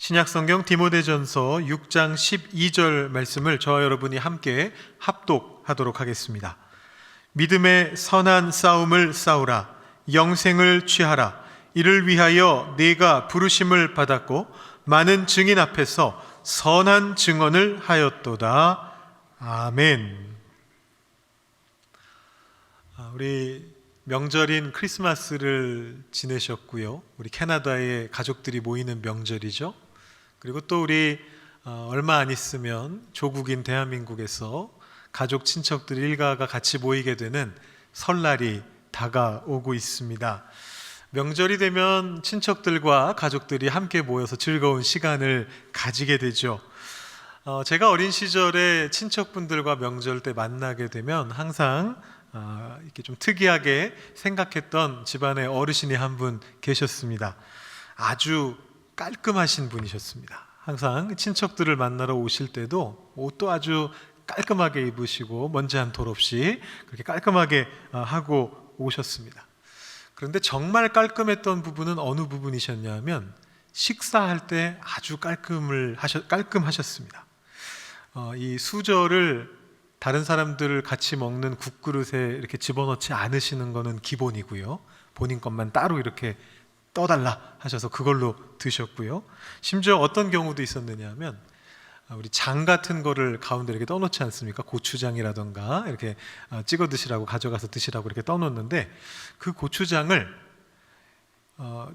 신약성경 디모데전서 6장 12절 말씀을 저와 여러분이 함께 합독하도록 하겠습니다. 믿음의 선한 싸움을 싸우라. 영생을 취하라. 이를 위하여 네가 부르심을 받았고 많은 증인 앞에서 선한 증언을 하였도다. 아멘. 우리 명절인 크리스마스를 지내셨고요. 우리 캐나다에 가족들이 모이는 명절이죠. 그리고 또 우리 얼마 안 있으면 조국인 대한민국에서 가족 친척들 일가가 같이 모이게 되는 설날이 다가오고 있습니다. 명절이 되면 친척들과 가족들이 함께 모여서 즐거운 시간을 가지게 되죠. 제가 어린 시절에 친척분들과 명절 때 만나게 되면 항상 이렇게 좀 특이하게 생각했던 집안의 어르신이 한 분 계셨습니다. 아주 깔끔하신 분이셨습니다. 항상 친척들을 만나러 오실 때도 옷도 아주 깔끔하게 입으시고 먼지 한 톨 없이 그렇게 깔끔하게 하고 오셨습니다. 그런데 정말 깔끔했던 부분은 어느 부분이셨냐면 식사할 때 아주 깔끔하셨습니다. 이 수저를 다른 사람들 같이 먹는 국그릇에 이렇게 집어넣지 않으시는 거는 기본이고요. 본인 것만 따로 이렇게 떠달라 하셔서 그걸로 드셨고요. 심지어 어떤 경우도 있었느냐 하면 우리 장 같은 거를 가운데 이렇게 떠놓지 않습니까? 고추장이라던가 이렇게 찍어 드시라고 가져가서 드시라고 이렇게 떠놓는데 그 고추장을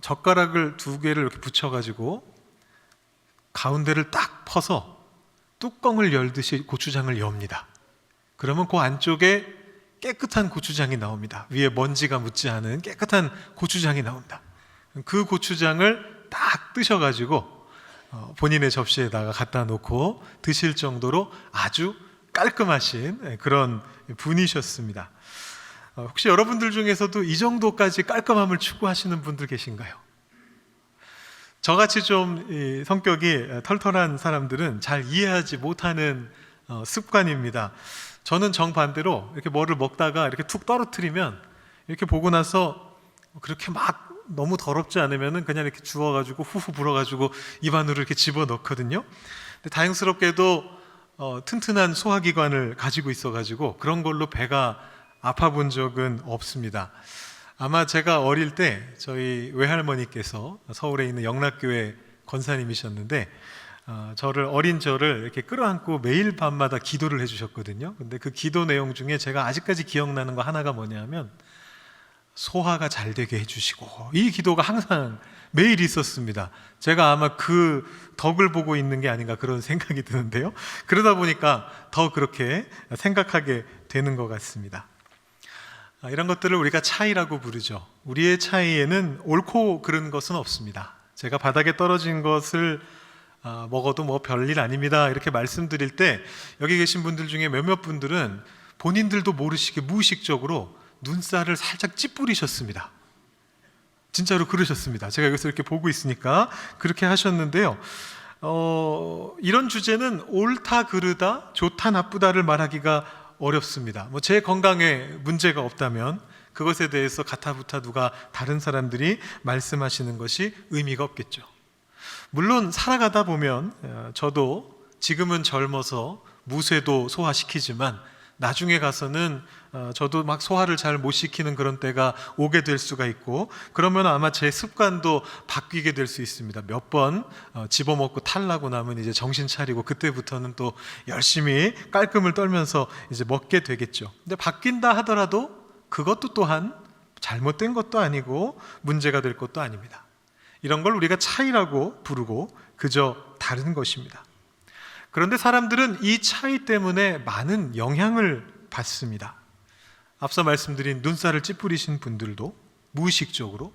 젓가락을 2개를 이렇게 붙여가지고 가운데를 딱 퍼서 뚜껑을 열듯이 고추장을 엽니다. 그러면 그 안쪽에 깨끗한 고추장이 나옵니다. 위에 먼지가 묻지 않은 깨끗한 고추장이 나옵니다. 그 고추장을 딱 뜨셔가지고 본인의 접시에다가 갖다 놓고 드실 정도로 아주 깔끔하신 그런 분이셨습니다. 혹시 여러분들 중에서도 이 정도까지 깔끔함을 추구하시는 분들 계신가요? 저같이 좀 성격이 털털한 사람들은 잘 이해하지 못하는 습관입니다. 저는 정반대로 이렇게 뭐를 먹다가 이렇게 툭 떨어뜨리면 이렇게 보고 나서 그렇게 막 너무 더럽지 않으면은 그냥 이렇게 주워가지고 후후 불어가지고 입 안으로 이렇게 집어넣거든요. 근데 다행스럽게도 튼튼한 소화기관을 가지고 있어가지고 그런 걸로 배가 아파본 적은 없습니다. 아마 제가 어릴 때 저희 외할머니께서 서울에 있는 영락교회 권사님이셨는데 어린 저를 이렇게 끌어안고 매일 밤마다 기도를 해주셨거든요. 근데 그 기도 내용 중에 제가 아직까지 기억나는 거 하나가 뭐냐면 소화가 잘 되게 해주시고, 이 기도가 항상 매일 있었습니다. 제가 아마 그 덕을 보고 있는 게 아닌가 그런 생각이 드는데요. 그러다 보니까 더 그렇게 생각하게 되는 것 같습니다. 이런 것들을 우리가 차이라고 부르죠. 우리의 차이에는 옳고 그른 것은 없습니다. 제가 바닥에 떨어진 것을 먹어도 뭐 별일 아닙니다 이렇게 말씀드릴 때 여기 계신 분들 중에 몇몇 분들은 본인들도 모르시게 무의식적으로 눈살을 살짝 찌푸리셨습니다. 진짜로 그러셨습니다. 제가 여기서 이렇게 보고 있으니까 그렇게 하셨는데요. 이런 주제는 옳다 그르다, 좋다 나쁘다를 말하기가 어렵습니다. 뭐 제 건강에 문제가 없다면 그것에 대해서 가타부타 누가 다른 사람들이 말씀하시는 것이 의미가 없겠죠. 물론 살아가다 보면 저도 지금은 젊어서 무쇠도 소화시키지만 나중에 가서는 저도 막 소화를 잘 못 시키는 그런 때가 오게 될 수가 있고, 그러면 아마 제 습관도 바뀌게 될 수 있습니다. 몇 번 집어먹고 탈나고 나면 이제 정신 차리고 그때부터는 또 열심히 깔끔을 떨면서 이제 먹게 되겠죠. 근데 바뀐다 하더라도 그것도 또한 잘못된 것도 아니고 문제가 될 것도 아닙니다. 이런 걸 우리가 차이라고 부르고 그저 다른 것입니다. 그런데 사람들은 이 차이 때문에 많은 영향을 받습니다. 앞서 말씀드린 눈살을 찌푸리신 분들도 무의식적으로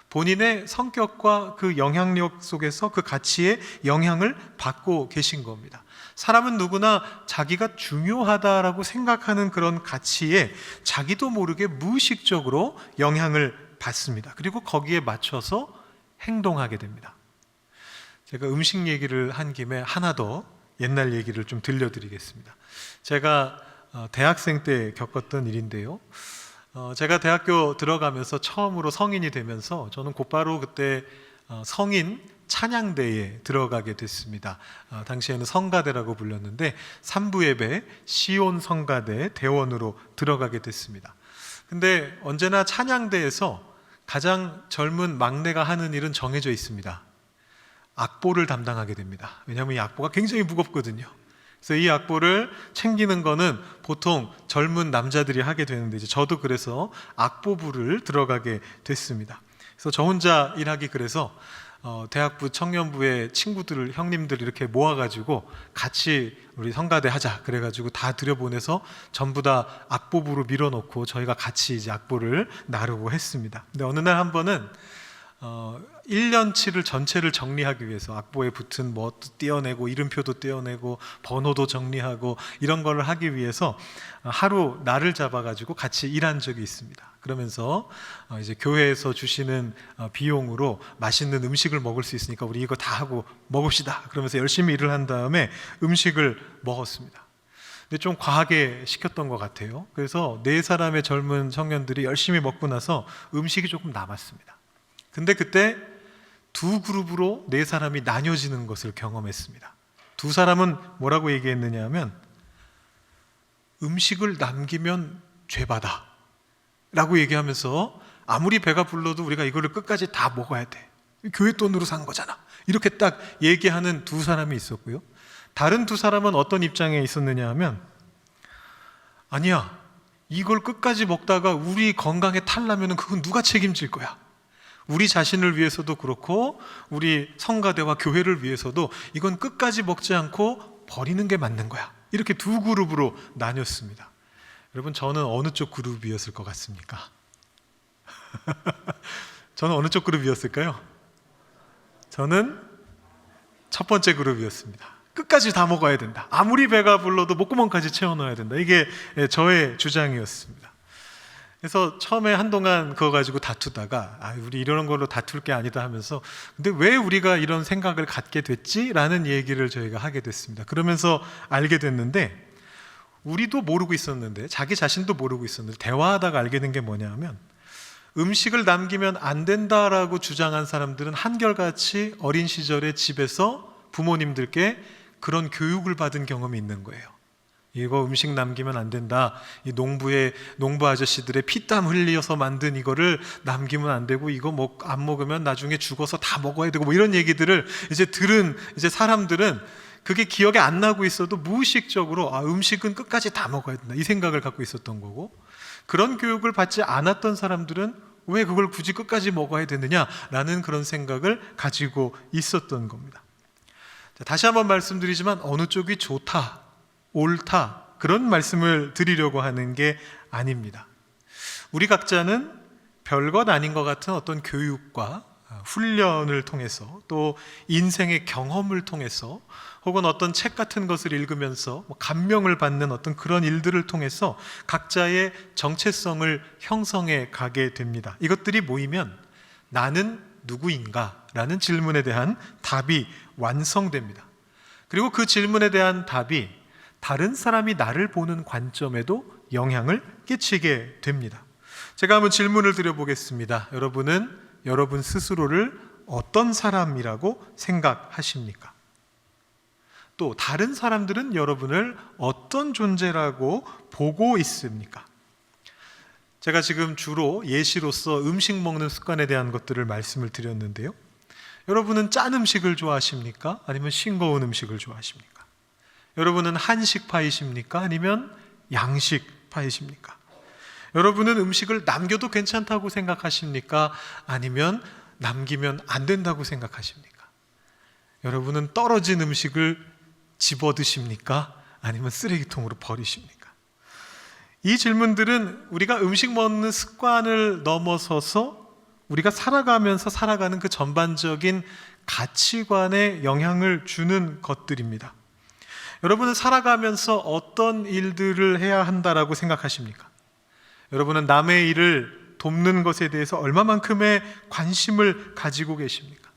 본인의 성격과 그 영향력 속에서 그 가치에 영향을 받고 계신 겁니다. 사람은 누구나 자기가 중요하다라고 생각하는 그런 가치에 자기도 모르게 무의식적으로 영향을 받습니다. 그리고 거기에 맞춰서 행동하게 됩니다. 제가 음식 얘기를 한 김에 하나 더 옛날 얘기를 좀 들려드리겠습니다. 제가 대학생 때 겪었던 일인데요. 제가 대학교 들어가면서 처음으로 성인이 되면서 저는 곧바로 그때 성인 찬양대에 들어가게 됐습니다. 당시에는 성가대라고 불렸는데 3부 예배 시온 성가대 대원으로 들어가게 됐습니다. 근데 언제나 찬양대에서 가장 젊은 막내가 하는 일은 정해져 있습니다. 악보를 담당하게 됩니다. 왜냐하면 이 악보가 굉장히 무겁거든요. 그래서 이 악보를 챙기는 거는 보통 젊은 남자들이 하게 되는데 이제 저도 그래서 악보부를 들어가게 됐습니다. 그래서 저 혼자 일하기 그래서 대학부 청년부의 친구들을 형님들 이렇게 모아가지고 같이 우리 성가대 하자 그래가지고 다 들여보내서 전부 다 악보부로 밀어놓고 저희가 같이 이제 악보를 나르고 했습니다. 근데 어느 날 한 번은 1년치를 전체를 정리하기 위해서 악보에 붙은 뭐도 떼어내고 이름표도 떼어내고 번호도 정리하고 이런 걸 하기 위해서 하루 날을 잡아가지고 같이 일한 적이 있습니다. 그러면서 이제 교회에서 주시는 비용으로 맛있는 음식을 먹을 수 있으니까 우리 이거 다 하고 먹읍시다. 그러면서 열심히 일을 한 다음에 음식을 먹었습니다. 근데 좀 과하게 시켰던 것 같아요. 그래서 4사람의 젊은 청년들이 열심히 먹고 나서 음식이 조금 남았습니다. 근데 그때 2그룹으로 4사람이 나뉘어지는 것을 경험했습니다. 2사람은 뭐라고 얘기했느냐 하면 음식을 남기면 죄받아 라고 얘기하면서 아무리 배가 불러도 우리가 이거를 끝까지 다 먹어야 돼. 교회 돈으로 산 거잖아. 이렇게 딱 얘기하는 2사람이 있었고요. 다른 2사람은 어떤 입장에 있었느냐 하면 아니야, 이걸 끝까지 먹다가 우리 건강에 탈나면 그건 누가 책임질 거야. 우리 자신을 위해서도 그렇고 우리 성가대와 교회를 위해서도 이건 끝까지 먹지 않고 버리는 게 맞는 거야. 이렇게 2그룹으로 나뉘었습니다. 여러분, 저는 어느 쪽 그룹이었을 것 같습니까? 저는 어느 쪽 그룹이었을까요? 저는 첫 번째 그룹이었습니다. 끝까지 다 먹어야 된다. 아무리 배가 불러도 목구멍까지 채워넣어야 된다. 이게 저의 주장이었습니다. 그래서 처음에 한동안 그거 가지고 다투다가 우리 이런 걸로 다툴 게 아니다 하면서 근데 왜 우리가 이런 생각을 갖게 됐지? 라는 얘기를 저희가 하게 됐습니다. 그러면서 알게 됐는데 우리도 모르고 있었는데 자기 자신도 모르고 있었는데 대화하다가 알게 된 게 뭐냐 하면 음식을 남기면 안 된다라고 주장한 사람들은 한결같이 어린 시절에 집에서 부모님들께 그런 교육을 받은 경험이 있는 거예요. 이거 음식 남기면 안 된다. 이 농부 아저씨들의 피땀 흘려서 만든 이거를 남기면 안 되고 이거 안 먹으면 나중에 죽어서 다 먹어야 되고 뭐 이런 얘기들을 이제 들은 이제 사람들은 그게 기억에 안 나고 있어도 무의식적으로 음식은 끝까지 다 먹어야 된다. 이 생각을 갖고 있었던 거고 그런 교육을 받지 않았던 사람들은 왜 그걸 굳이 끝까지 먹어야 되느냐라는 그런 생각을 가지고 있었던 겁니다. 자, 다시 한번 말씀드리지만 어느 쪽이 좋다, 옳다 그런 말씀을 드리려고 하는 게 아닙니다. 우리 각자는 별것 아닌 것 같은 어떤 교육과 훈련을 통해서 또 인생의 경험을 통해서 혹은 어떤 책 같은 것을 읽으면서 감명을 받는 어떤 그런 일들을 통해서 각자의 정체성을 형성해 가게 됩니다. 이것들이 모이면 나는 누구인가? 라는 질문에 대한 답이 완성됩니다. 그리고 그 질문에 대한 답이 다른 사람이 나를 보는 관점에도 영향을 끼치게 됩니다. 제가 한번 질문을 드려보겠습니다. 여러분은 여러분 스스로를 어떤 사람이라고 생각하십니까? 또 다른 사람들은 여러분을 어떤 존재라고 보고 있습니까? 제가 지금 주로 예시로서 음식 먹는 습관에 대한 것들을 말씀을 드렸는데요. 여러분은 짠 음식을 좋아하십니까? 아니면 싱거운 음식을 좋아하십니까? 여러분은 한식파이십니까? 아니면 양식파이십니까? 여러분은 음식을 남겨도 괜찮다고 생각하십니까? 아니면 남기면 안 된다고 생각하십니까? 여러분은 떨어진 음식을 집어 드십니까? 아니면 쓰레기통으로 버리십니까? 이 질문들은 우리가 음식 먹는 습관을 넘어서서 우리가 살아가면서 살아가는 그 전반적인 가치관에 영향을 주는 것들입니다. 여러분은 살아가면서 어떤 일들을 해야 한다라고 생각하십니까? 여러분은 남의 일을 돕는 것에 대해서 얼마만큼의 관심을 가지고 계십니까?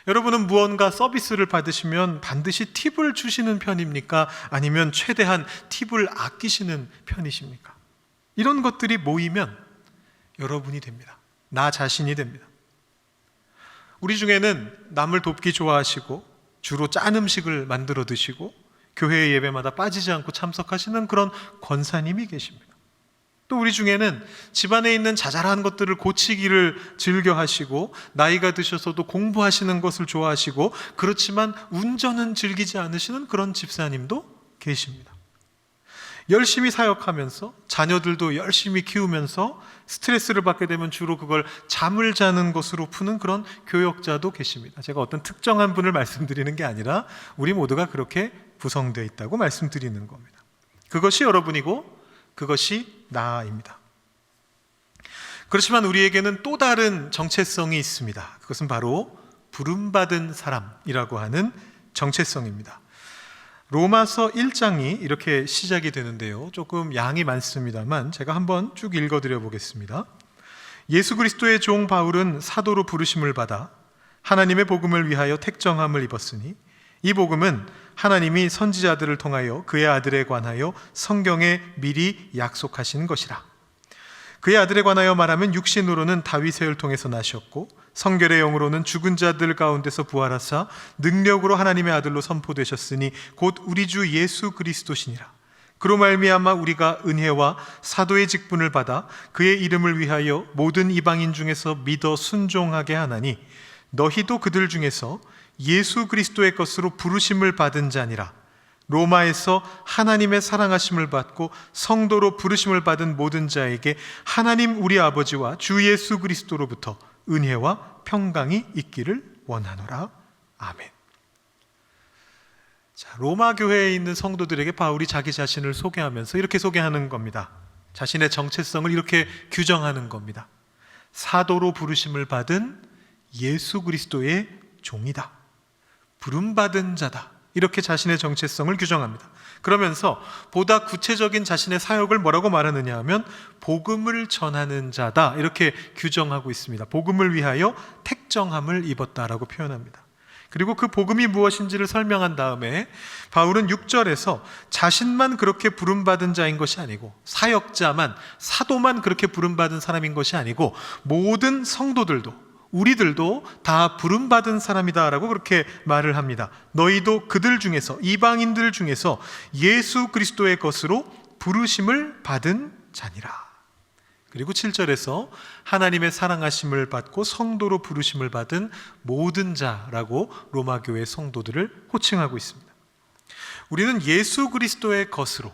여러분은 무언가 서비스를 받으시면 반드시 팁을 주시는 편입니까? 아니면 최대한 팁을 아끼시는 편이십니까? 이런 것들이 모이면 여러분이 됩니다. 나 자신이 됩니다. 우리 중에는 남을 돕기 좋아하시고 주로 짠 음식을 만들어 드시고 교회 예배마다 빠지지 않고 참석하시는 그런 권사님이 계십니다. 또 우리 중에는 집안에 있는 자잘한 것들을 고치기를 즐겨 하시고 나이가 드셔서도 공부하시는 것을 좋아하시고 그렇지만 운전은 즐기지 않으시는 그런 집사님도 계십니다. 열심히 사역하면서 자녀들도 열심히 키우면서 스트레스를 받게 되면 주로 그걸 잠을 자는 것으로 푸는 그런 교역자도 계십니다. 제가 어떤 특정한 분을 말씀드리는 게 아니라 우리 모두가 그렇게 구성되어 있다고 말씀드리는 겁니다. 그것이 여러분이고 그것이 나입니다. 그렇지만 우리에게는 또 다른 정체성이 있습니다. 그것은 바로 부름받은 사람이라고 하는 정체성입니다. 로마서 1장이 이렇게 시작이 되는데요, 조금 양이 많습니다만 제가 한번 쭉 읽어드려 보겠습니다. 예수 그리스도의 종 바울은 사도로 부르심을 받아 하나님의 복음을 위하여 택정함을 입었으니 이 복음은 하나님이 선지자들을 통하여 그의 아들에 관하여 성경에 미리 약속하신 것이라. 그의 아들에 관하여 말하면 육신으로는 다윗의 혈 통해서 나셨고 성결의 영으로는 죽은 자들 가운데서 부활하사 능력으로 하나님의 아들로 선포되셨으니 곧 우리 주 예수 그리스도시니라. 그로 말미암아 우리가 은혜와 사도의 직분을 받아 그의 이름을 위하여 모든 이방인 중에서 믿어 순종하게 하나니 너희도 그들 중에서 예수 그리스도의 것으로 부르심을 받은 자니라. 로마에서 하나님의 사랑하심을 받고 성도로 부르심을 받은 모든 자에게 하나님 우리 아버지와 주 예수 그리스도로부터 은혜와 평강이 있기를 원하노라. 아멘. 자, 로마 교회에 있는 성도들에게 바울이 자기 자신을 소개하면서 이렇게 소개하는 겁니다. 자신의 정체성을 이렇게 규정하는 겁니다. 사도로 부르심을 받은 예수 그리스도의 종이다. 부름받은 자다. 이렇게 자신의 정체성을 규정합니다. 그러면서 보다 구체적인 자신의 사역을 뭐라고 말하느냐 하면 복음을 전하는 자다. 이렇게 규정하고 있습니다. 복음을 위하여 택정함을 입었다라고 표현합니다. 그리고 그 복음이 무엇인지를 설명한 다음에 바울은 6절에서 자신만 그렇게 부름받은 자인 것이 아니고 사역자만, 사도만 그렇게 부름받은 사람인 것이 아니고 모든 성도들도, 우리들도 다 부름받은 사람이다라고 그렇게 말을 합니다. 너희도 그들 중에서, 이방인들 중에서 예수 그리스도의 것으로 부르심을 받은 자니라. 그리고 7절에서 하나님의 사랑하심을 받고 성도로 부르심을 받은 모든 자라고 로마 교회 성도들을 호칭하고 있습니다. 우리는 예수 그리스도의 것으로,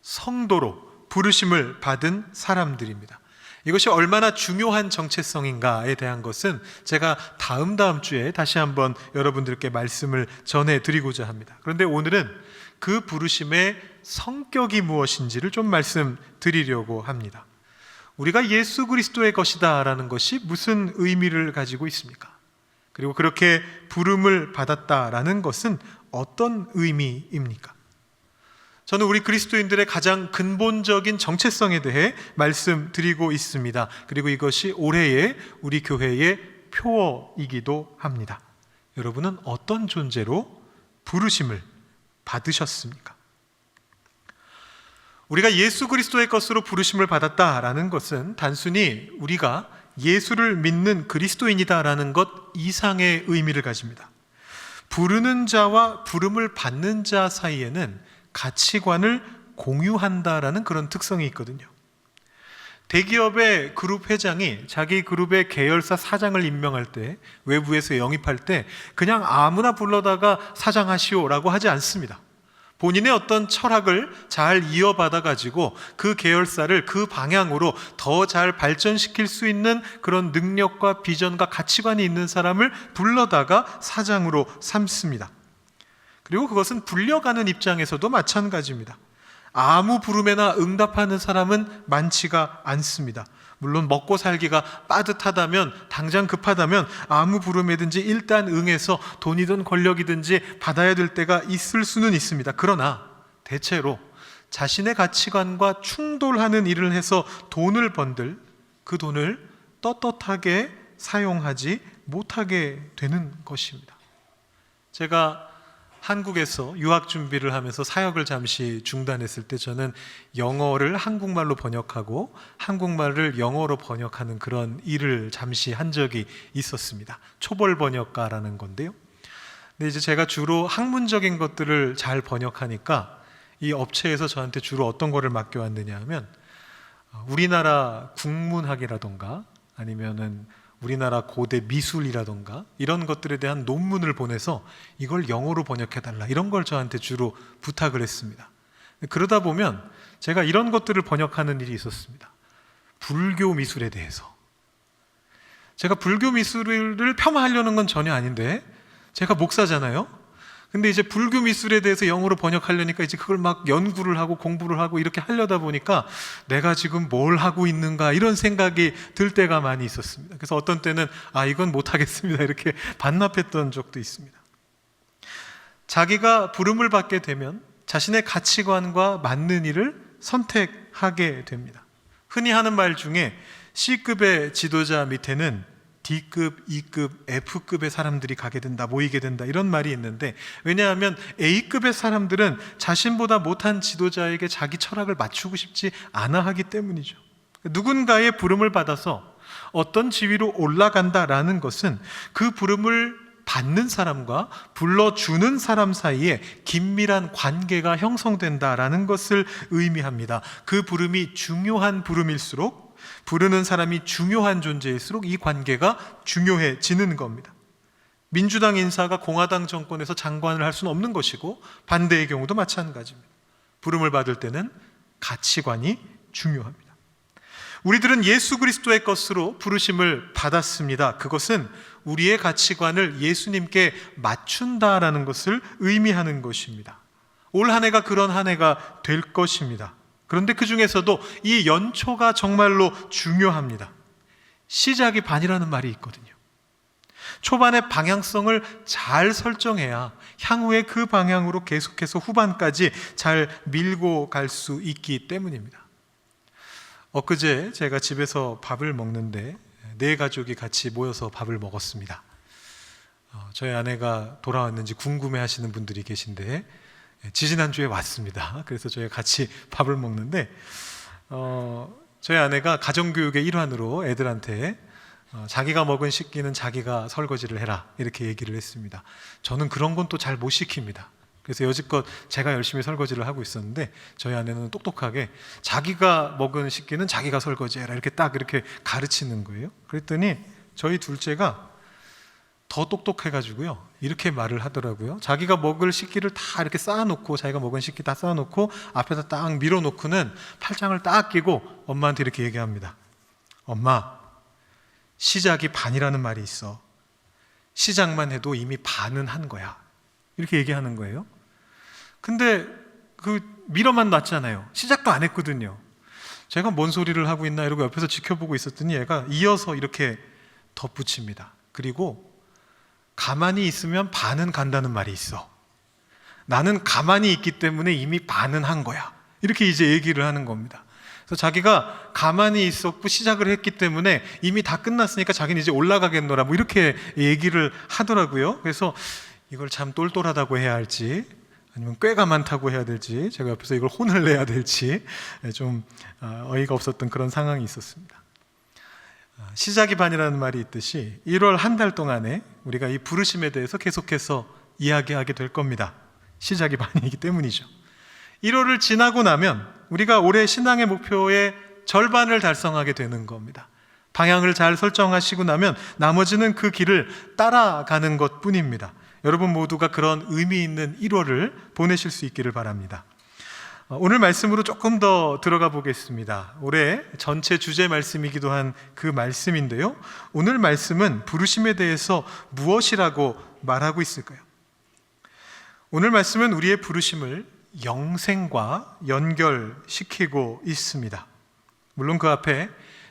성도로 부르심을 받은 사람들입니다. 이것이 얼마나 중요한 정체성인가에 대한 것은 제가 다음 주에 다시 한번 여러분들께 말씀을 전해드리고자 합니다. 그런데 오늘은 그 부르심의 성격이 무엇인지를 좀 말씀드리려고 합니다. 우리가 예수 그리스도의 것이다 라는 것이 무슨 의미를 가지고 있습니까? 그리고 그렇게 부름을 받았다라는 것은 어떤 의미입니까? 저는 우리 그리스도인들의 가장 근본적인 정체성에 대해 말씀드리고 있습니다. 그리고 이것이 올해의 우리 교회의 표어이기도 합니다. 여러분은 어떤 존재로 부르심을 받으셨습니까? 우리가 예수 그리스도의 것으로 부르심을 받았다라는 것은 단순히 우리가 예수를 믿는 그리스도인이다라는 것 이상의 의미를 가집니다. 부르는 자와 부름을 받는 자 사이에는 가치관을 공유한다라는 그런 특성이 있거든요. 대기업의 그룹 회장이 자기 그룹의 계열사 사장을 임명할 때, 외부에서 영입할 때 그냥 아무나 불러다가 사장하시오라고 하지 않습니다. 본인의 어떤 철학을 잘 이어받아 가지고 그 계열사를 그 방향으로 더 잘 발전시킬 수 있는 그런 능력과 비전과 가치관이 있는 사람을 불러다가 사장으로 삼습니다. 그리고 그것은 불려가는 입장에서도 마찬가지입니다. 아무 부름에나 응답하는 사람은 많지가 않습니다. 물론 먹고 살기가 빠듯하다면, 당장 급하다면 아무 부름에든지 일단 응해서 돈이든 권력이든지 받아야 될 때가 있을 수는 있습니다. 그러나 대체로 자신의 가치관과 충돌하는 일을 해서 돈을 번들 그 돈을 떳떳하게 사용하지 못하게 되는 것입니다. 제가 한국에서 유학 준비를 하면서 사역을 잠시 중단했을 때 저는 영어를 한국말로 번역하고 한국말을 영어로 번역하는 그런 일을 잠시 한 적이 있었습니다. 초벌 번역가라는 건데요. 근데 이제 제가 주로 학문적인 것들을 잘 번역하니까 이 업체에서 저한테 주로 어떤 거를 맡겨왔느냐 하면 우리나라 국문학이라던가 아니면은 우리나라 고대 미술이라던가 이런 것들에 대한 논문을 보내서 이걸 영어로 번역해달라, 이런 걸 저한테 주로 부탁을 했습니다. 그러다 보면 제가 이런 것들을 번역하는 일이 있었습니다. 불교 미술에 대해서. 제가 불교 미술을 폄하하려는 건 전혀 아닌데, 제가 목사잖아요. 근데 이제 불교 미술에 대해서 영어로 번역하려니까 이제 그걸 막 연구를 하고 공부를 하고 이렇게 하려다 보니까 내가 지금 뭘 하고 있는가, 이런 생각이 들 때가 많이 있었습니다. 그래서 어떤 때는 이건 못하겠습니다, 이렇게 반납했던 적도 있습니다. 자기가 부름을 받게 되면 자신의 가치관과 맞는 일을 선택하게 됩니다. 흔히 하는 말 중에 C급의 지도자 밑에는 D급, E급, F급의 사람들이 가게 된다, 모이게 된다, 이런 말이 있는데, 왜냐하면 A급의 사람들은 자신보다 못한 지도자에게 자기 철학을 맞추고 싶지 않아 하기 때문이죠. 누군가의 부름을 받아서 어떤 지위로 올라간다라는 것은 그 부름을 받는 사람과 불러주는 사람 사이에 긴밀한 관계가 형성된다라는 것을 의미합니다. 그 부름이 중요한 부름일수록, 부르는 사람이 중요한 존재일수록 이 관계가 중요해지는 겁니다. 민주당 인사가 공화당 정권에서 장관을 할 수는 없는 것이고, 반대의 경우도 마찬가지입니다. 부름을 받을 때는 가치관이 중요합니다. 우리들은 예수 그리스도의 것으로 부르심을 받았습니다. 그것은 우리의 가치관을 예수님께 맞춘다라는 것을 의미하는 것입니다. 올 한 해가 그런 한 해가 될 것입니다. 그런데 그 중에서도 이 연초가 정말로 중요합니다. 시작이 반이라는 말이 있거든요. 초반의 방향성을 잘 설정해야 향후에 그 방향으로 계속해서 후반까지 잘 밀고 갈 수 있기 때문입니다. 엊그제 제가 집에서 밥을 먹는데 네 가족이 같이 모여서 밥을 먹었습니다. 저희 아내가 돌아왔는지 궁금해 하시는 분들이 계신데 지지난주에 왔습니다. 그래서 저희 같이 밥을 먹는데 저희 아내가 가정교육의 일환으로 애들한테 자기가 먹은 식기는 자기가 설거지를 해라, 이렇게 얘기를 했습니다. 저는 그런 건 또 잘 못 시킵니다. 그래서 여지껏 제가 열심히 설거지를 하고 있었는데 저희 아내는 똑똑하게 자기가 먹은 식기는 자기가 설거지해라, 이렇게 딱 이렇게 가르치는 거예요. 그랬더니 저희 둘째가 더 똑똑해가지고요, 이렇게 말을 하더라고요. 자기가 먹을 식기를 다 이렇게 쌓아놓고, 자기가 먹은 식기 다 쌓아놓고 앞에다 딱 밀어놓고는 팔짱을 딱 끼고 엄마한테 이렇게 얘기합니다. 엄마, 시작이 반이라는 말이 있어. 시작만 해도 이미 반은 한 거야. 이렇게 얘기하는 거예요. 근데 그 밀어만 놨잖아요. 시작도 안 했거든요. 제가 뭔 소리를 하고 있나 이러고 옆에서 지켜보고 있었더니 얘가 이어서 이렇게 덧붙입니다. 그리고 가만히 있으면 반은 간다는 말이 있어. 나는 가만히 있기 때문에 이미 반은 한 거야. 이렇게 이제 얘기를 하는 겁니다. 그래서 자기가 가만히 있었고 시작을 했기 때문에 이미 다 끝났으니까 자기는 이제 올라가겠노라, 뭐 이렇게 얘기를 하더라고요. 그래서 이걸 참 똘똘하다고 해야 할지 아니면 꾀가 많다고 해야 될지, 제가 옆에서 이걸 혼을 내야 될지 좀 어이가 없었던 그런 상황이 있었습니다. 시작이 반이라는 말이 있듯이 1월 한 달 동안에 우리가 이 부르심에 대해서 계속해서 이야기하게 될 겁니다. 시작이 반이기 때문이죠. 1월을 지나고 나면 우리가 올해 신앙의 목표의 절반을 달성하게 되는 겁니다. 방향을 잘 설정하시고 나면 나머지는 그 길을 따라가는 것 뿐입니다. 여러분 모두가 그런 의미 있는 1월을 보내실 수 있기를 바랍니다. 오늘 말씀으로 조금 더 들어가 보겠습니다. 올해 전체 주제 말씀이기도 한 그 말씀인데요, 오늘 말씀은 부르심에 대해서 무엇이라고 말하고 있을까요? 오늘 말씀은 우리의 부르심을 영생과 연결시키고 있습니다. 물론 그 앞에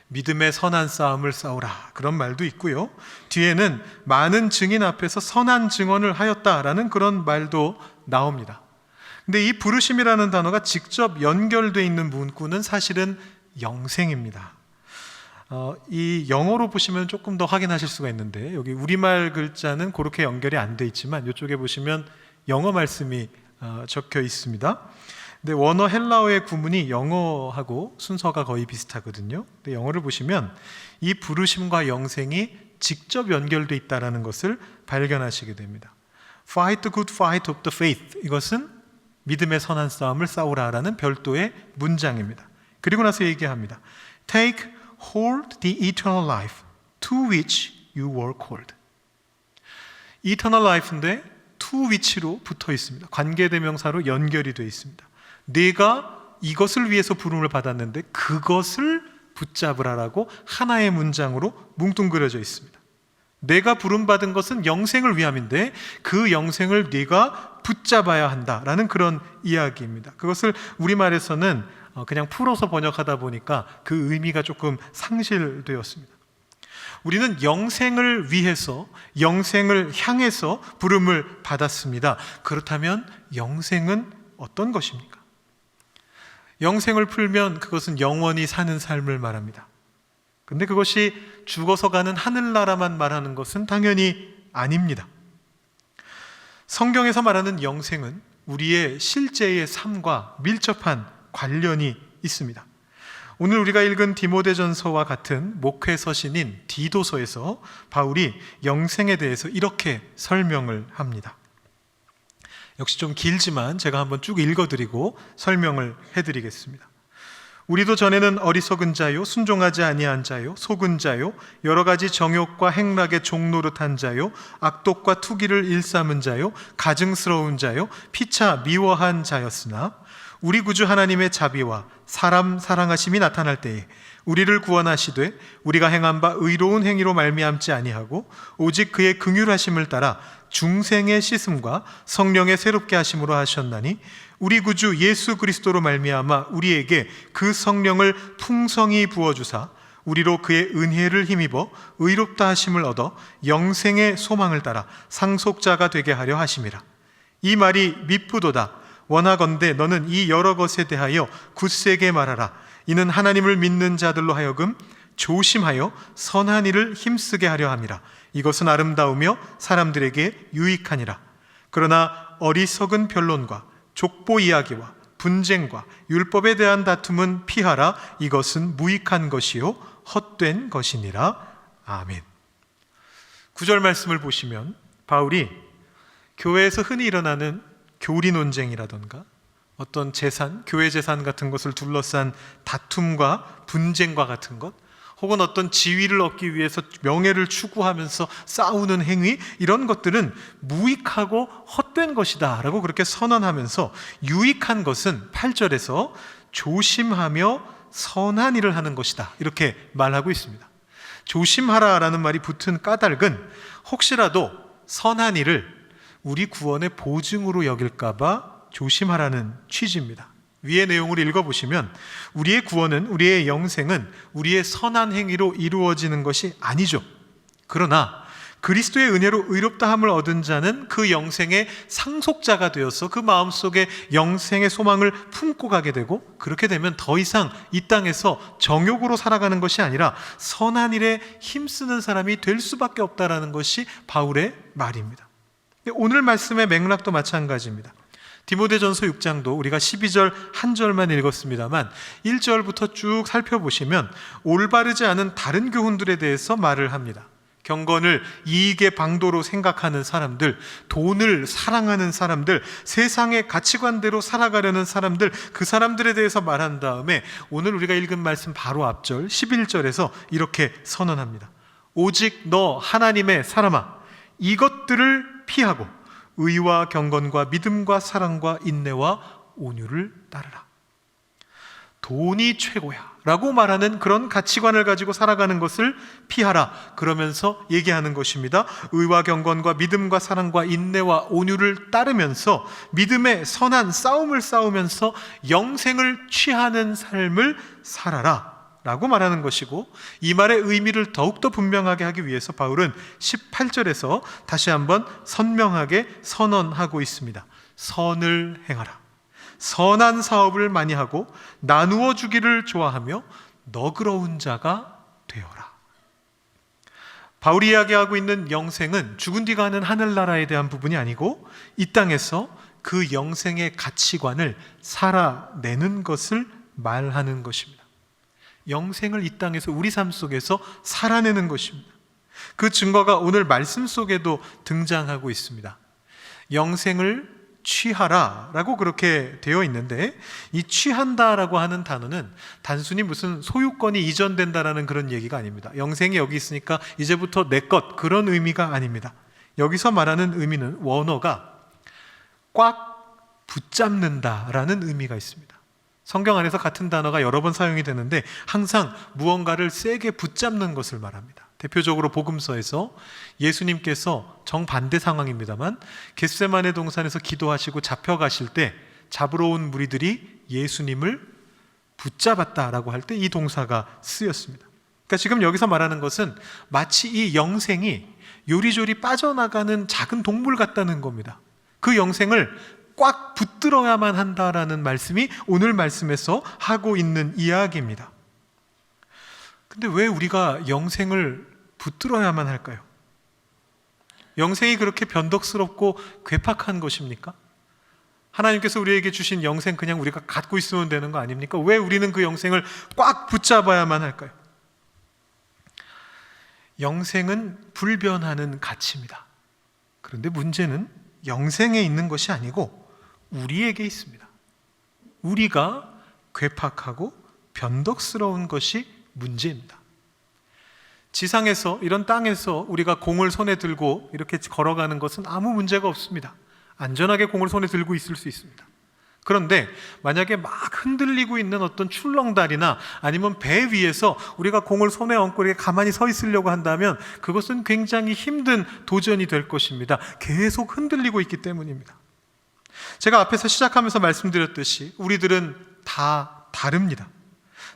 믿음의 선한 싸움을 싸우라, 그런 말도 있고요, 뒤에는 많은 증인 앞에서 선한 증언을 하였다라는 그런 말도 나옵니다. 근데 이 부르심이라는 단어가 직접 연결되어 있는 문구는 사실은 영생입니다. 이 영어로 보시면 조금 더 확인하실 수가 있는데, 여기 우리말 글자는 그렇게 연결이 안 돼 있지만 이쪽에 보시면 영어 말씀이 적혀 있습니다. 근데 원어 헬라어의 구문이 영어하고 순서가 거의 비슷하거든요. 근데 영어를 보시면 이 부르심과 영생이 직접 연결되어 있다는 것을 발견하시게 됩니다. Fight the good fight of the faith. 이것은 믿음의 선한 싸움을 싸우라라는 별도의 문장입니다. 그리고 나서 얘기합니다. Take hold the eternal life to which you were called. Eternal life인데 to which로 붙어 있습니다. 관계대명사로 연결이 되어 있습니다. 네가 이것을 위해서 부름을 받았는데 그것을 붙잡으라라고 하나의 문장으로 뭉뚱그려져 있습니다. 내가 부름받은 것은 영생을 위함인데 그 영생을 네가 붙잡아야 한다라는 그런 이야기입니다. 그것을 우리말에서는 그냥 풀어서 번역하다 보니까 그 의미가 조금 상실되었습니다. 우리는 영생을 위해서, 영생을 향해서 부름을 받았습니다. 그렇다면 영생은 어떤 것입니까? 영생을 풀면 그것은 영원히 사는 삶을 말합니다. 근데 그것이 죽어서 가는 하늘나라만 말하는 것은 당연히 아닙니다. 성경에서 말하는 영생은 우리의 실제의 삶과 밀접한 관련이 있습니다. 오늘 우리가 읽은 디모데전서와 같은 목회서신인 디도서에서 바울이 영생에 대해서 이렇게 설명을 합니다. 역시 좀 길지만 제가 한번 쭉 읽어드리고 설명을 해드리겠습니다. 우리도 전에는 어리석은 자요, 순종하지 아니한 자요, 속은 자요, 여러 가지 정욕과 행락의 종노릇한 자요, 악독과 투기를 일삼은 자요, 가증스러운 자요, 피차 미워한 자였으나 우리 구주 하나님의 자비와 사람 사랑하심이 나타날 때에 우리를 구원하시되 우리가 행한 바 의로운 행위로 말미암지 아니하고 오직 그의 긍휼하심을 따라 중생의 씻음과 성령의 새롭게 하심으로 하셨나니 우리 구주 예수 그리스도로 말미암아 우리에게 그 성령을 풍성히 부어주사 우리로 그의 은혜를 힘입어 의롭다 하심을 얻어 영생의 소망을 따라 상속자가 되게 하려 하심이라. 이 말이 미쁘도다. 원하건대 너는 이 여러 것에 대하여 굳세게 말하라. 이는 하나님을 믿는 자들로 하여금 조심하여 선한 일을 힘쓰게 하려 함이라. 이것은 아름다우며 사람들에게 유익하니라. 그러나 어리석은 변론과 족보 이야기와 분쟁과 율법에 대한 다툼은 피하라. 이것은 무익한 것이요 헛된 것이니라. 아멘. 9절 말씀을 보시면 바울이 교회에서 흔히 일어나는 교리 논쟁이라던가 어떤 재산, 교회 재산 같은 것을 둘러싼 다툼과 분쟁과 같은 것, 혹은 어떤 지위를 얻기 위해서 명예를 추구하면서 싸우는 행위, 이런 것들은 무익하고 헛된 것이다 라고 그렇게 선언하면서 유익한 것은 8절에서 조심하며 선한 일을 하는 것이다 이렇게 말하고 있습니다. 조심하라라는 말이 붙은 까닭은 혹시라도 선한 일을 우리 구원의 보증으로 여길까 봐 조심하라는 취지입니다. 위의 내용을 읽어보시면 우리의 구원은, 우리의 영생은 우리의 선한 행위로 이루어지는 것이 아니죠. 그러나 그리스도의 은혜로 의롭다함을 얻은 자는 그 영생의 상속자가 되어서 그 마음속에 영생의 소망을 품고 가게 되고, 그렇게 되면 더 이상 이 땅에서 정욕으로 살아가는 것이 아니라 선한 일에 힘쓰는 사람이 될 수밖에 없다라는 것이 바울의 말입니다. 오늘 말씀의 맥락도 마찬가지입니다. 디모데전서 6장도 우리가 12절 한 절만 읽었습니다만 1절부터 쭉 살펴보시면 올바르지 않은 다른 교훈들에 대해서 말을 합니다. 경건을 이익의 방도로 생각하는 사람들, 돈을 사랑하는 사람들, 세상의 가치관대로 살아가려는 사람들, 그 사람들에 대해서 말한 다음에 오늘 우리가 읽은 말씀 바로 앞절 11절에서 이렇게 선언합니다. 오직 너 하나님의 사람아, 이것들을 피하고 의와 경건과 믿음과 사랑과 인내와 온유를 따르라. 돈이 최고야 라고 말하는 그런 가치관을 가지고 살아가는 것을 피하라. 그러면서 얘기하는 것입니다. 의와 경건과 믿음과 사랑과 인내와 온유를 따르면서 믿음의 선한 싸움을 싸우면서 영생을 취하는 삶을 살아라 라고 말하는 것이고, 이 말의 의미를 더욱더 분명하게 하기 위해서 바울은 18절에서 다시 한번 선명하게 선언하고 있습니다. 선을 행하라. 선한 사업을 많이 하고 나누어 주기를 좋아하며 너그러운 자가 되어라. 바울이 이야기하고 있는 영생은 죽은 뒤 가는 하늘나라에 대한 부분이 아니고 이 땅에서 그 영생의 가치관을 살아내는 것을 말하는 것입니다. 영생을 이 땅에서 우리 삶 속에서 살아내는 것입니다. 그 증거가 오늘 말씀 속에도 등장하고 있습니다. 영생을 취하라 라고 그렇게 되어 있는데, 이 취한다라고 하는 단어는 단순히 무슨 소유권이 이전된다라는 그런 얘기가 아닙니다. 영생이 여기 있으니까 이제부터 내 것, 그런 의미가 아닙니다. 여기서 말하는 의미는 원어가 꽉 붙잡는다라는 의미가 있습니다. 성경 안에서 같은 단어가 여러 번 사용이 되는데 항상 무언가를 세게 붙잡는 것을 말합니다. 대표적으로 복음서에서 예수님께서 정반대 상황입니다만 겟세마네 동산에서 기도하시고 잡혀가실 때 잡으러 온 무리들이 예수님을 붙잡았다라고 할 때 이 동사가 쓰였습니다. 그러니까 지금 여기서 말하는 것은 마치 이 영생이 요리조리 빠져나가는 작은 동물 같다는 겁니다. 그 영생을 꽉 붙들어야만 한다라는 말씀이 오늘 말씀에서 하고 있는 이야기입니다. 근데 왜 우리가 영생을 붙들어야만 할까요? 영생이 그렇게 변덕스럽고 괴팍한 것입니까? 하나님께서 우리에게 주신 영생 그냥 우리가 갖고 있으면 되는 거 아닙니까? 왜 우리는 그 영생을 꽉 붙잡아야만 할까요? 영생은 불변하는 가치입니다. 그런데 문제는 영생에 있는 것이 아니고 우리에게 있습니다. 우리가 괴팍하고 변덕스러운 것이 문제입니다. 지상에서, 이런 땅에서 우리가 공을 손에 들고 이렇게 걸어가는 것은 아무 문제가 없습니다. 안전하게 공을 손에 들고 있을 수 있습니다. 그런데 만약에 막 흔들리고 있는 어떤 출렁다리나 아니면 배 위에서 우리가 공을 손에 얹고 이렇게 가만히 서 있으려고 한다면 그것은 굉장히 힘든 도전이 될 것입니다. 계속 흔들리고 있기 때문입니다. 제가 앞에서 시작하면서 말씀드렸듯이 우리들은 다 다릅니다.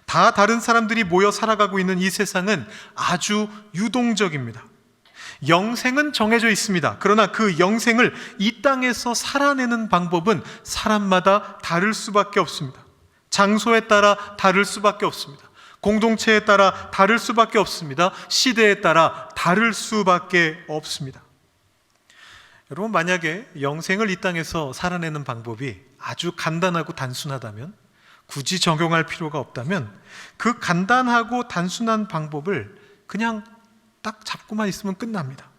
다 다른 사람들이 모여 살아가고 있는 이 세상은 아주 유동적입니다. 영생은 정해져 있습니다. 그러나 그 영생을 이 땅에서 살아내는 방법은 사람마다 다를 수밖에 없습니다. 장소에 따라 다를 수밖에 없습니다. 공동체에 따라 다를 수밖에 없습니다. 시대에 따라 다를 수밖에 없습니다. 여러분, 만약에 영생을 이 땅에서 살아내는 방법이 아주 간단하고 단순하다면, 굳이 적용할 필요가 없다면 그 간단하고 단순한 방법을 그냥 딱 잡고만 있으면 끝납니다.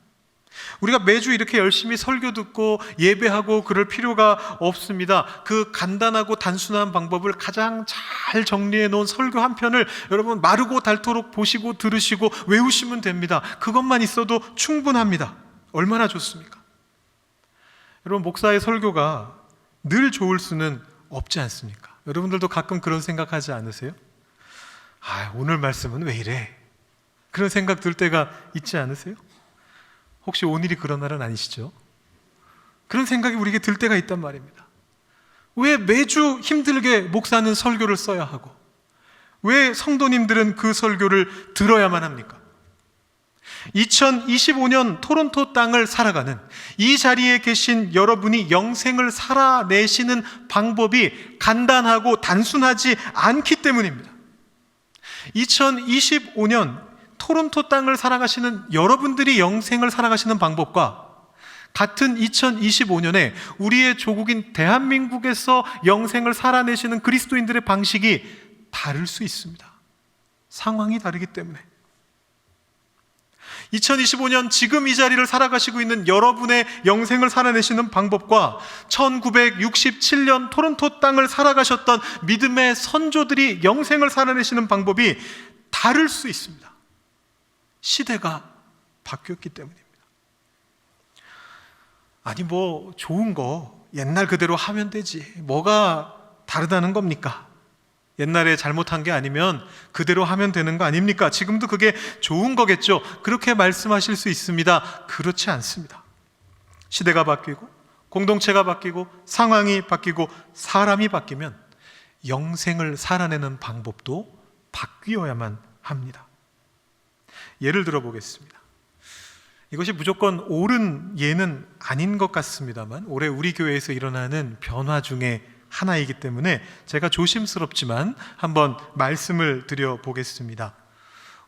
우리가 매주 이렇게 열심히 설교 듣고 예배하고 그럴 필요가 없습니다. 그 간단하고 단순한 방법을 가장 잘 정리해 놓은 설교 한 편을 여러분 마르고 닳도록 보시고 들으시고 외우시면 됩니다. 그것만 있어도 충분합니다. 얼마나 좋습니까? 여러분, 목사의 설교가 늘 좋을 수는 없지 않습니까? 여러분들도 가끔 그런 생각하지 않으세요? 오늘 말씀은 왜 이래? 그런 생각 들 때가 있지 않으세요? 혹시 오늘이 그런 날은 아니시죠? 그런 생각이 우리에게 들 때가 있단 말입니다. 왜 매주 힘들게 목사는 설교를 써야 하고, 왜 성도님들은 그 설교를 들어야만 합니까? 2025년 토론토 땅을 살아가는 이 자리에 계신 여러분이 영생을 살아내시는 방법이 간단하고 단순하지 않기 때문입니다. 2025년 토론토 땅을 살아가시는 여러분들이 영생을 살아가시는 방법과 같은 2025년에 우리의 조국인 대한민국에서 영생을 살아내시는 그리스도인들의 방식이 다를 수 있습니다. 상황이 다르기 때문에. 2025년 지금 이 자리를 살아가시고 있는 여러분의 영생을 살아내시는 방법과 1967년 토론토 땅을 살아가셨던 믿음의 선조들이 영생을 살아내시는 방법이 다를 수 있습니다. 시대가 바뀌었기 때문입니다. 아니, 좋은 거 옛날 그대로 하면 되지, 뭐가 다르다는 겁니까? 옛날에 잘못한 게 아니면 그대로 하면 되는 거 아닙니까? 지금도 그게 좋은 거겠죠? 그렇게 말씀하실 수 있습니다. 그렇지 않습니다. 시대가 바뀌고 공동체가 바뀌고 상황이 바뀌고 사람이 바뀌면 영생을 살아내는 방법도 바뀌어야만 합니다. 예를 들어 보겠습니다. 이것이 무조건 옳은 예는 아닌 것 같습니다만 올해 우리 교회에서 일어나는 변화 중에 하나이기 때문에 제가 조심스럽지만 한번 말씀을 드려보겠습니다.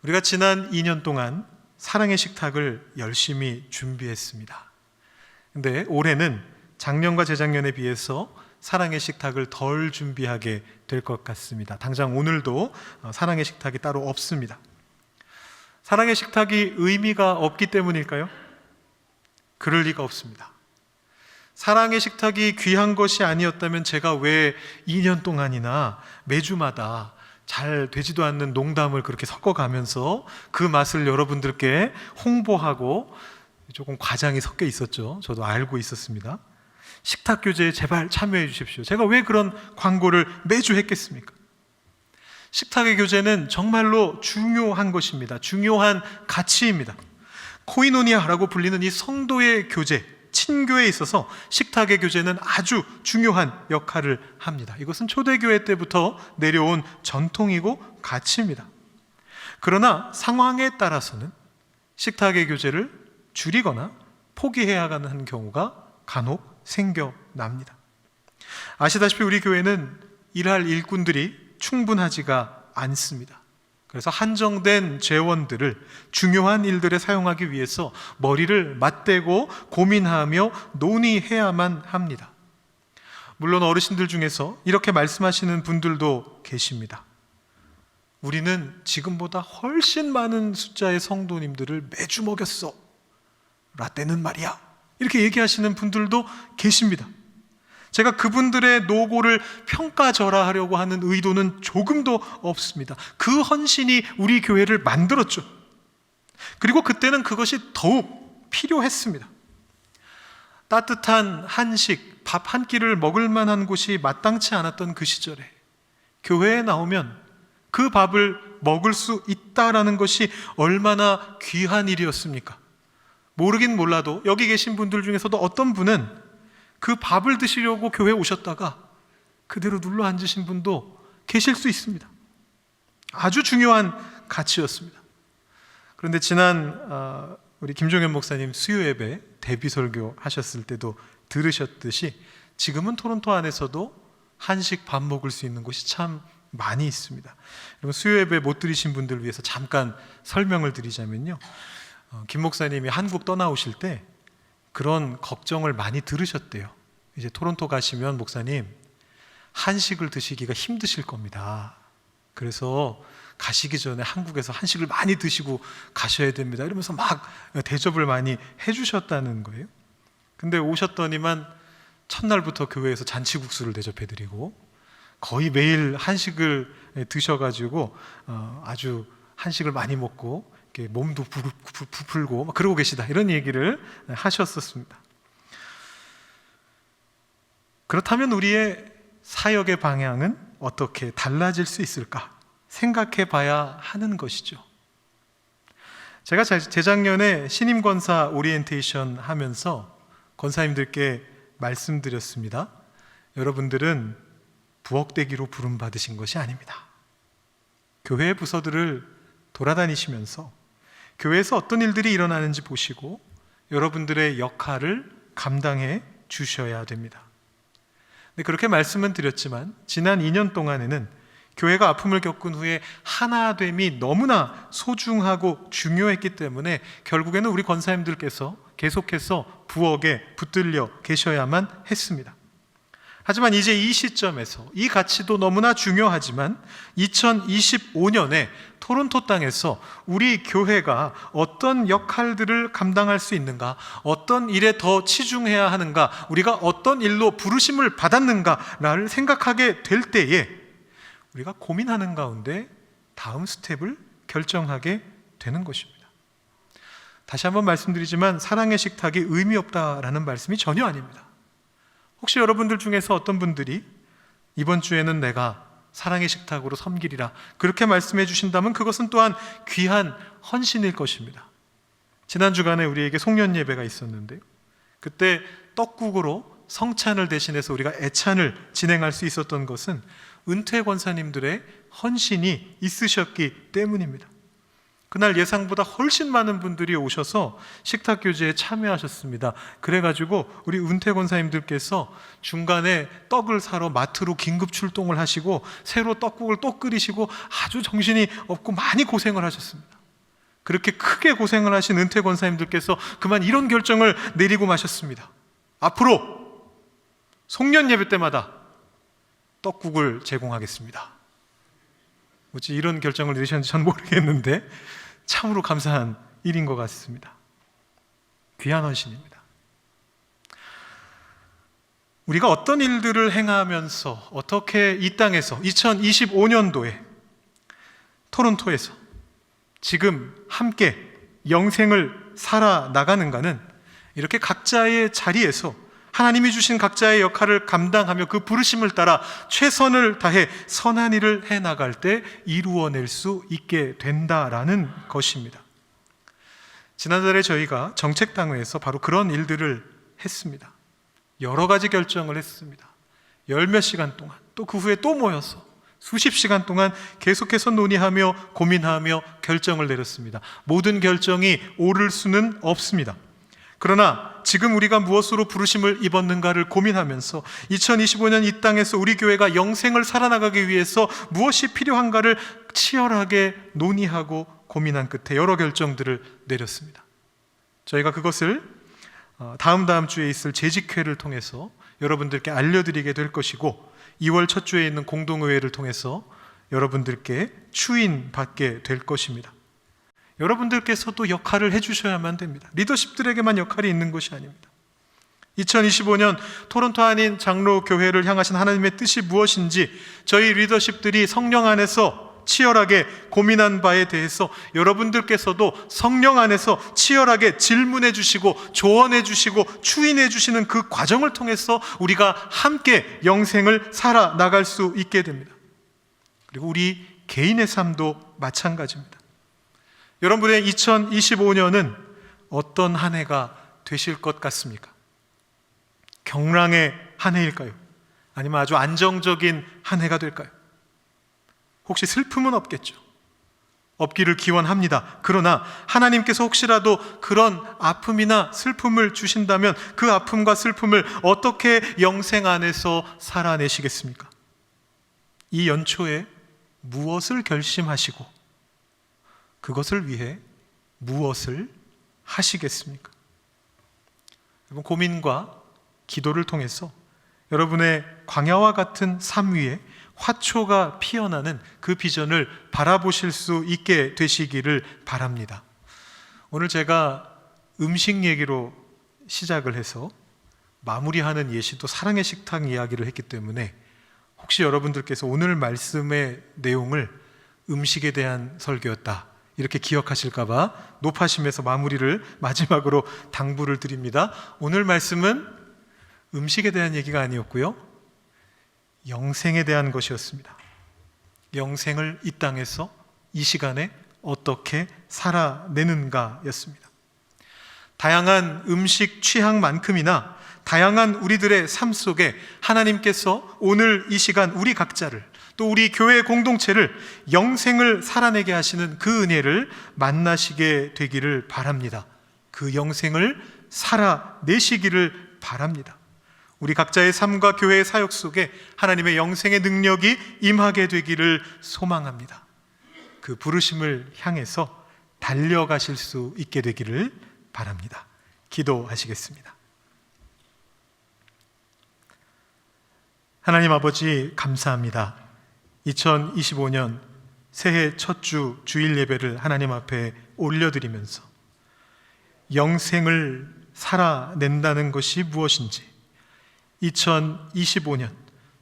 우리가 지난 2년 동안 사랑의 식탁을 열심히 준비했습니다. 근데 올해는 작년과 재작년에 비해서 사랑의 식탁을 덜 준비하게 될 것 같습니다. 당장 오늘도 사랑의 식탁이 따로 없습니다. 사랑의 식탁이 의미가 없기 때문일까요? 그럴 리가 없습니다. 사랑의 식탁이 귀한 것이 아니었다면 제가 왜 2년 동안이나 매주마다 잘 되지도 않는 농담을 그렇게 섞어가면서 그 맛을 여러분들께 홍보하고, 조금 과장이 섞여 있었죠. 저도 알고 있었습니다. 식탁 교제에 제발 참여해 주십시오. 제가 왜 그런 광고를 매주 했겠습니까? 식탁의 교제는 정말로 중요한 것입니다. 중요한 가치입니다. 코이노니아라고 불리는 이 성도의 교제, 친교에 있어서 식탁의 교제는 아주 중요한 역할을 합니다. 이것은 초대교회 때부터 내려온 전통이고 가치입니다. 그러나 상황에 따라서는 식탁의 교제를 줄이거나 포기해야 하는 경우가 간혹 생겨납니다. 아시다시피 우리 교회는 일할 일꾼들이 충분하지가 않습니다. 그래서 한정된 재원들을 중요한 일들에 사용하기 위해서 머리를 맞대고 고민하며 논의해야만 합니다. 물론 어르신들 중에서 이렇게 말씀하시는 분들도 계십니다. 우리는 지금보다 훨씬 많은 숫자의 성도님들을 매주 먹였어. 라떼는 말이야. 이렇게 얘기하시는 분들도 계십니다. 제가 그분들의 노고를 평가절하하려고 하는 의도는 조금도 없습니다. 그 헌신이 우리 교회를 만들었죠. 그리고 그때는 그것이 더욱 필요했습니다. 따뜻한 한식, 밥 한 끼를 먹을 만한 곳이 마땅치 않았던 그 시절에 교회에 나오면 그 밥을 먹을 수 있다라는 것이 얼마나 귀한 일이었습니까? 모르긴 몰라도 여기 계신 분들 중에서도 어떤 분은 그 밥을 드시려고 교회에 오셨다가 그대로 눌러 앉으신 분도 계실 수 있습니다. 아주 중요한 가치였습니다. 그런데 지난 우리 김종현 목사님 수요 예배 대비 설교 하셨을 때도 들으셨듯이 지금은 토론토 안에서도 한식 밥 먹을 수 있는 곳이 참 많이 있습니다. 여러분, 수요 예배 못 들으신 분들을 위해서 잠깐 설명을 드리자면요, 김 목사님이 한국 떠나오실 때 그런 걱정을 많이 들으셨대요. 이제 토론토 가시면 목사님 한식을 드시기가 힘드실 겁니다. 그래서 가시기 전에 한국에서 한식을 많이 드시고 가셔야 됩니다. 이러면서 막 대접을 많이 해주셨다는 거예요. 근데 오셨더니만 첫날부터 교회에서 잔치국수를 대접해드리고 거의 매일 한식을 드셔가지고 아주 한식을 많이 먹고 몸도 부풀고 그러고 계시다, 이런 얘기를 하셨었습니다. 그렇다면 우리의 사역의 방향은 어떻게 달라질 수 있을까 생각해 봐야 하는 것이죠. 제가 재작년에 신임 권사 오리엔테이션 하면서 권사님들께 말씀드렸습니다. 여러분들은 부엌대기로 부름받으신 것이 아닙니다. 교회 부서들을 돌아다니시면서 교회에서 어떤 일들이 일어나는지 보시고 여러분들의 역할을 감당해 주셔야 됩니다. 네, 그렇게 말씀은 드렸지만 지난 2년 동안에는 교회가 아픔을 겪은 후에 하나됨이 너무나 소중하고 중요했기 때문에 결국에는 우리 권사님들께서 계속해서 부엌에 붙들려 계셔야만 했습니다. 하지만 이제 이 시점에서 이 가치도 너무나 중요하지만 2025년에 토론토 땅에서 우리 교회가 어떤 역할들을 감당할 수 있는가, 어떤 일에 더 치중해야 하는가, 우리가 어떤 일로 부르심을 받았는가를 생각하게 될 때에 우리가 고민하는 가운데 다음 스텝을 결정하게 되는 것입니다. 다시 한번 말씀드리지만 사랑의 식탁이 의미 없다라는 말씀이 전혀 아닙니다. 혹시 여러분들 중에서 어떤 분들이 이번 주에는 내가 사랑의 식탁으로 섬기리라 그렇게 말씀해 주신다면 그것은 또한 귀한 헌신일 것입니다. 지난 주간에 우리에게 송년 예배가 있었는데요, 그때 떡국으로 성찬을 대신해서 우리가 애찬을 진행할 수 있었던 것은 은퇴 권사님들의 헌신이 있으셨기 때문입니다. 그날 예상보다 훨씬 많은 분들이 오셔서 식탁 교제에 참여하셨습니다. 그래가지고 우리 은퇴 권사님들께서 중간에 떡을 사러 마트로 긴급 출동을 하시고 새로 떡국을 또 끓이시고 아주 정신이 없고 많이 고생을 하셨습니다. 그렇게 크게 고생을 하신 은퇴 권사님들께서 그만 이런 결정을 내리고 마셨습니다. 앞으로 송년 예배 때마다 떡국을 제공하겠습니다. 어찌 이런 결정을 내리셨는지 전 모르겠는데 참으로 감사한 일인 것 같습니다. 귀한 헌신입니다. 우리가 어떤 일들을 행하면서 어떻게 이 땅에서 2025년도에 토론토에서 지금 함께 영생을 살아나가는가는 이렇게 각자의 자리에서 하나님이 주신 각자의 역할을 감당하며 그 부르심을 따라 최선을 다해 선한 일을 해나갈 때 이루어낼 수 있게 된다라는 것입니다. 지난달에 저희가 정책당회에서 바로 그런 일들을 했습니다. 여러 가지 결정을 했습니다. 열 몇 시간 동안, 또 그 후에 또 모여서 수십 시간 동안 계속해서 논의하며 고민하며 결정을 내렸습니다. 모든 결정이 옳을 수는 없습니다. 그러나 지금 우리가 무엇으로 부르심을 입었는가를 고민하면서 2025년 이 땅에서 우리 교회가 영생을 살아나가기 위해서 무엇이 필요한가를 치열하게 논의하고 고민한 끝에 여러 결정들을 내렸습니다. 저희가 그것을 다음 주에 있을 재직회를 통해서 여러분들께 알려드리게 될 것이고 2월 첫 주에 있는 공동의회를 통해서 여러분들께 추인받게 될 것입니다. 여러분들께서도 역할을 해주셔야만 됩니다. 리더십들에게만 역할이 있는 것이 아닙니다. 2025년 토론토 한인 장로교회를 향하신 하나님의 뜻이 무엇인지 저희 리더십들이 성령 안에서 치열하게 고민한 바에 대해서 여러분들께서도 성령 안에서 치열하게 질문해 주시고 조언해 주시고 추인해 주시는 그 과정을 통해서 우리가 함께 영생을 살아나갈 수 있게 됩니다. 그리고 우리 개인의 삶도 마찬가지입니다. 여러분의 2025년은 어떤 한 해가 되실 것 같습니까? 경랑의 한 해일까요? 아니면 아주 안정적인 한 해가 될까요? 혹시 슬픔은 없겠죠. 없기를 기원합니다. 그러나 하나님께서 혹시라도 그런 아픔이나 슬픔을 주신다면 그 아픔과 슬픔을 어떻게 영생 안에서 살아내시겠습니까? 이 연초에 무엇을 결심하시고 그것을 위해 무엇을 하시겠습니까? 여러분, 고민과 기도를 통해서 여러분의 광야와 같은 삶 위에 화초가 피어나는 그 비전을 바라보실 수 있게 되시기를 바랍니다. 오늘 제가 음식 얘기로 시작을 해서 마무리하는 예시도 사랑의 식탁 이야기를 했기 때문에 혹시 여러분들께서 오늘 말씀의 내용을 음식에 대한 설교였다 이렇게 기억하실까봐 높아심에서 마무리를 마지막으로 당부를 드립니다. 오늘 말씀은 음식에 대한 얘기가 아니었고요, 영생에 대한 것이었습니다. 영생을 이 땅에서 이 시간에 어떻게 살아내는가였습니다. 다양한 음식 취향만큼이나 다양한 우리들의 삶 속에 하나님께서 오늘 이 시간 우리 각자를 또 우리 교회 공동체를 영생을 살아내게 하시는 그 은혜를 만나시게 되기를 바랍니다. 그 영생을 살아내시기를 바랍니다. 우리 각자의 삶과 교회의 사역 속에 하나님의 영생의 능력이 임하게 되기를 소망합니다. 그 부르심을 향해서 달려가실 수 있게 되기를 바랍니다. 기도하시겠습니다. 하나님 아버지, 감사합니다. 2025년 새해 첫 주 주일 예배를 하나님 앞에 올려드리면서 영생을 살아낸다는 것이 무엇인지, 2025년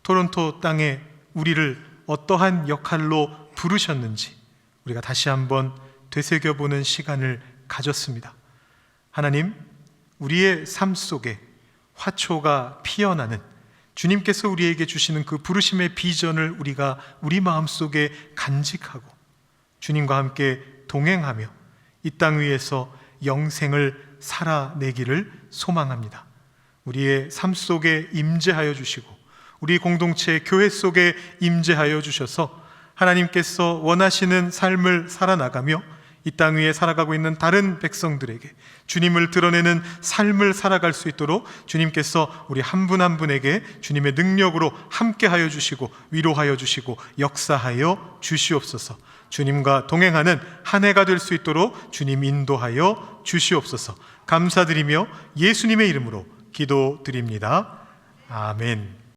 토론토 땅에 우리를 어떠한 역할로 부르셨는지 우리가 다시 한번 되새겨보는 시간을 가졌습니다. 하나님, 우리의 삶 속에 화초가 피어나는 주님께서 우리에게 주시는 그 부르심의 비전을 우리가 우리 마음속에 간직하고 주님과 함께 동행하며 이 땅 위에서 영생을 살아내기를 소망합니다. 우리의 삶 속에 임재하여 주시고 우리 공동체 교회 속에 임재하여 주셔서 하나님께서 원하시는 삶을 살아나가며 이 땅 위에 살아가고 있는 다른 백성들에게 주님을 드러내는 삶을 살아갈 수 있도록 주님께서 우리 한 분 한 분에게 주님의 능력으로 함께하여 주시고 위로하여 주시고 역사하여 주시옵소서. 주님과 동행하는 한 해가 될 수 있도록 주님 인도하여 주시옵소서. 감사드리며 예수님의 이름으로 기도드립니다. 아멘.